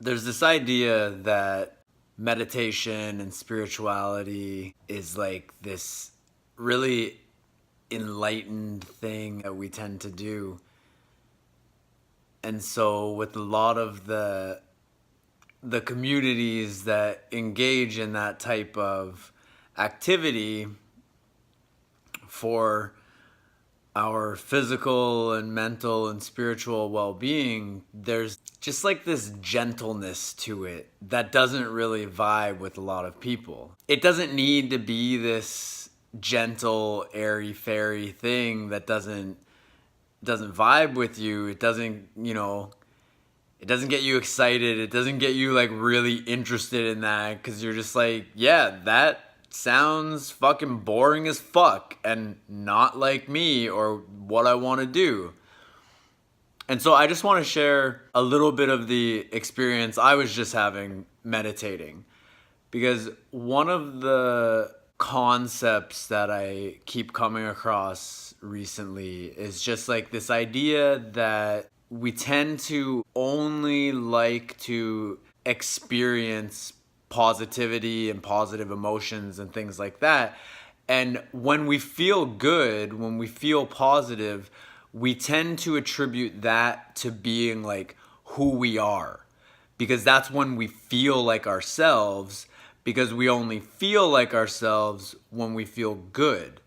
There's this idea that meditation and spirituality is like this really enlightened thing that we tend to do. And so with a lot of the communities that engage in that type of activity for our physical and mental and spiritual well-being, there's just like this gentleness to it that doesn't really vibe with a lot of people. It doesn't need to be this gentle, airy-fairy thing that doesn't vibe with you. It doesn't, it doesn't get you excited. It doesn't get you like really interested in that because you're just like, yeah, that sounds fucking boring as fuck and not like me or what I want to do. And so I just want to share a little bit of the experience I was just having meditating, because one of the concepts that I keep coming across recently is just like this idea that we tend to only like to experience positivity and positive emotions and things like that. And when we feel good, when we feel positive, we tend to attribute that to being like who we are, because that's when we feel like ourselves, because we only feel like ourselves when we feel good.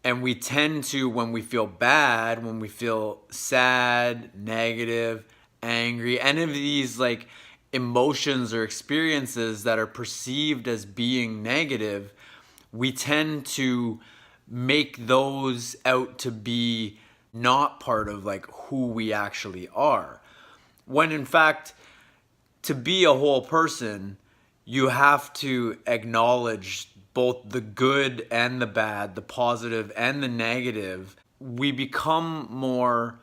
And we tend to, when we feel bad, when we feel sad, negative, angry, any of these like emotions or experiences that are perceived as being negative, we tend to make those out to be not part of like who we actually are. When in fact, to be a whole person, you have to acknowledge both the good and the bad, the positive and the negative. We become more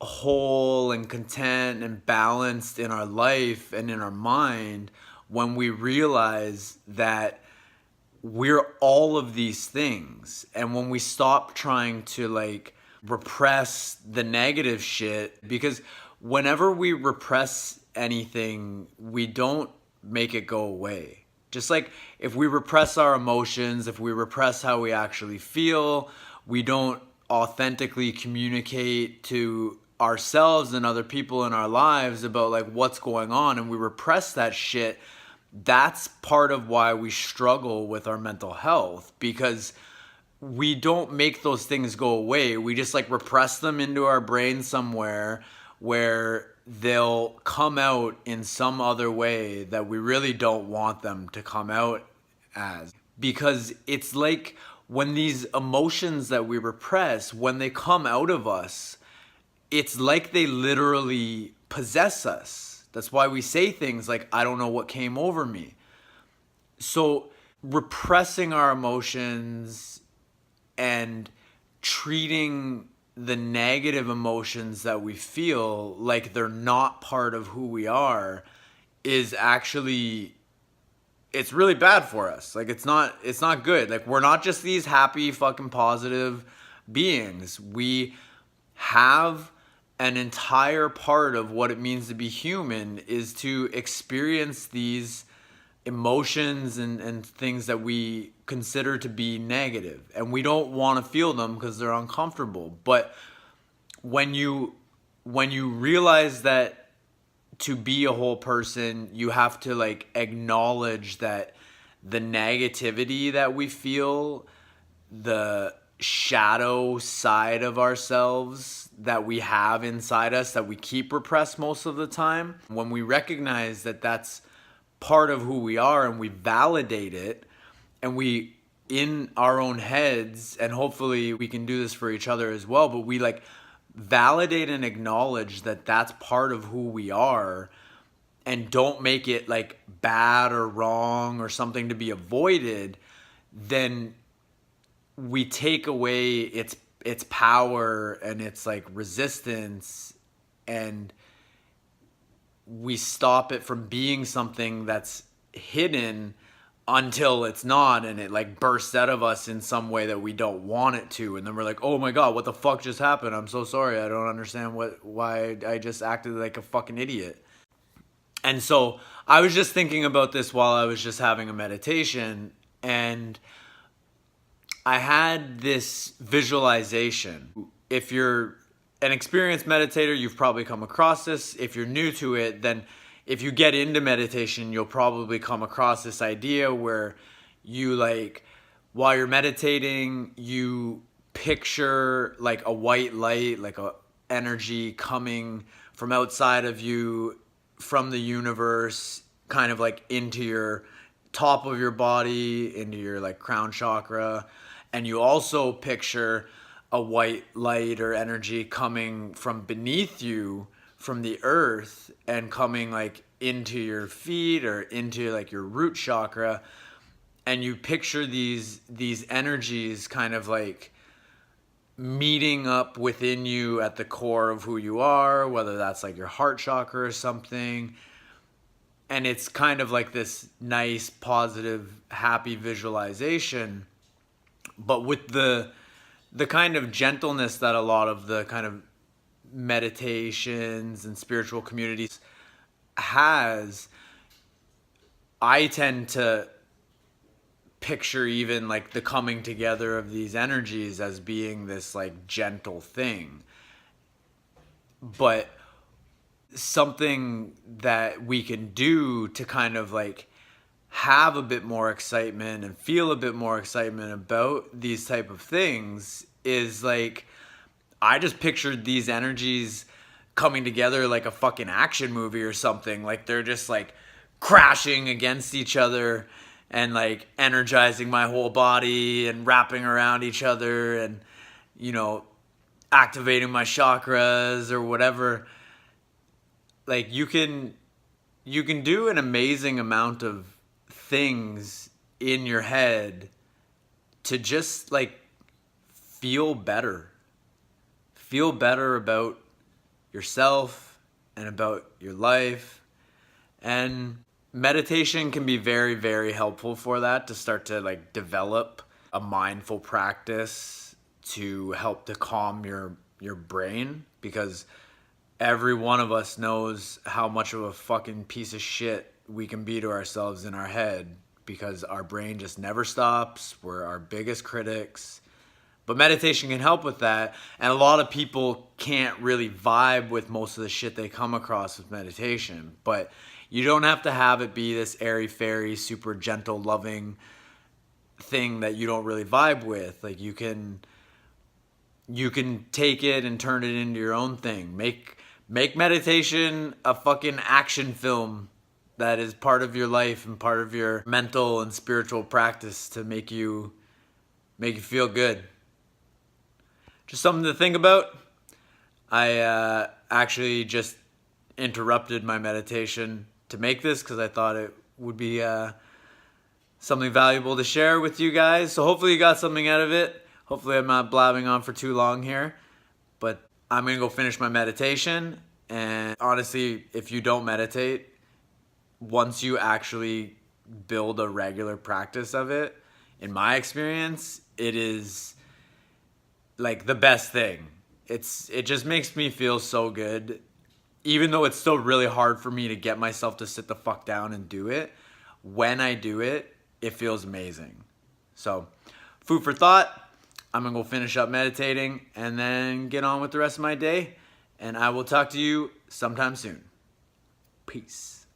whole and content and balanced in our life and in our mind when we realize that we're all of these things. And when we stop trying to like repress the negative shit, because whenever we repress anything, we don't make it go away. Just like if we repress our emotions, if we repress how we actually feel, we don't authentically communicate to ourselves and other people in our lives about like what's going on, and we repress that shit. That's part of why we struggle with our mental health, because we don't make those things go away. We just like repress them into our brain somewhere where they'll come out in some other way that we really don't want them to come out as. Because it's like when these emotions that we repress, when they come out of us, it's like they literally possess us. That's why we say things like, I don't know what came over me. So repressing our emotions and treating the negative emotions that we feel like they're not part of who we are is actually, it's really bad for us. Like it's not good. Like we're not just these happy fucking positive beings. We have an entire part of what it means to be human is to experience these emotions and things that we consider to be negative, and we don't want to feel them because they're uncomfortable. But when you realize that to be a whole person, you have to like acknowledge that the negativity that we feel, the shadow side of ourselves that we have inside us that we keep repressed most of the time, when we recognize that that's part of who we are and we validate it, and we in our own heads, and hopefully we can do this for each other as well, but we like validate and acknowledge that that's part of who we are, and don't make it like bad or wrong or something to be avoided, then we take away its power and its like resistance, and we stop it from being something that's hidden until it's not, and it like bursts out of us in some way that we don't want it to, and then we're like, oh my god, what the fuck just happened? I'm so sorry, I don't understand why I just acted like a fucking idiot. And so I was just thinking about this while I was just having a meditation, and I had this visualization. If you're an experienced meditator, you've probably come across this. If you're new to it, then if you get into meditation, you'll probably come across this idea where you like, while you're meditating, you picture like a white light, like a energy coming from outside of you, from the universe, kind of like into your top of your body, into your like crown chakra. And you also picture a white light or energy coming from beneath you, from the earth, and coming like into your feet or into like your root chakra. And you picture these energies kind of like meeting up within you at the core of who you are, whether that's like your heart chakra or something. And it's kind of like this nice, positive, happy visualization, but with the kind of gentleness that a lot of the kind of meditations and spiritual communities has. I tend to picture even like the coming together of these energies as being this like gentle thing. But something that we can do to kind of like have a bit more excitement and feel a bit more excitement about these type of things is like, I just pictured these energies coming together like a fucking action movie or something. Like they're just like crashing against each other and like energizing my whole body and wrapping around each other and, you know, activating my chakras or whatever. Like you can do an amazing amount of things in your head to just like feel better about yourself and about your life. And meditation can be very, very helpful for that, to start to like develop a mindful practice to help to calm your brain, because every one of us knows how much of a fucking piece of shit we can be to ourselves in our head, because our brain just never stops. We're our biggest critics. But meditation can help with that. And a lot of people can't really vibe with most of the shit they come across with meditation. But you don't have to have it be this airy-fairy, super gentle, loving thing that you don't really vibe with. Like you can take it and turn it into your own thing. Make meditation a fucking action film that is part of your life and part of your mental and spiritual practice to make you feel good. Just something to think about. I actually just interrupted my meditation to make this because I thought it would be something valuable to share with you guys. So hopefully you got something out of it. Hopefully I'm not blabbing on for too long here. But I'm going to go finish my meditation. And honestly, if you don't meditate, once you actually build a regular practice of it, in my experience, it is like the best thing. It just makes me feel so good. Even though it's still really hard for me to get myself to sit the fuck down and do it, when I do it, it feels amazing. So, food for thought. I'm going to go finish up meditating and then get on with the rest of my day. And I will talk to you sometime soon. Peace.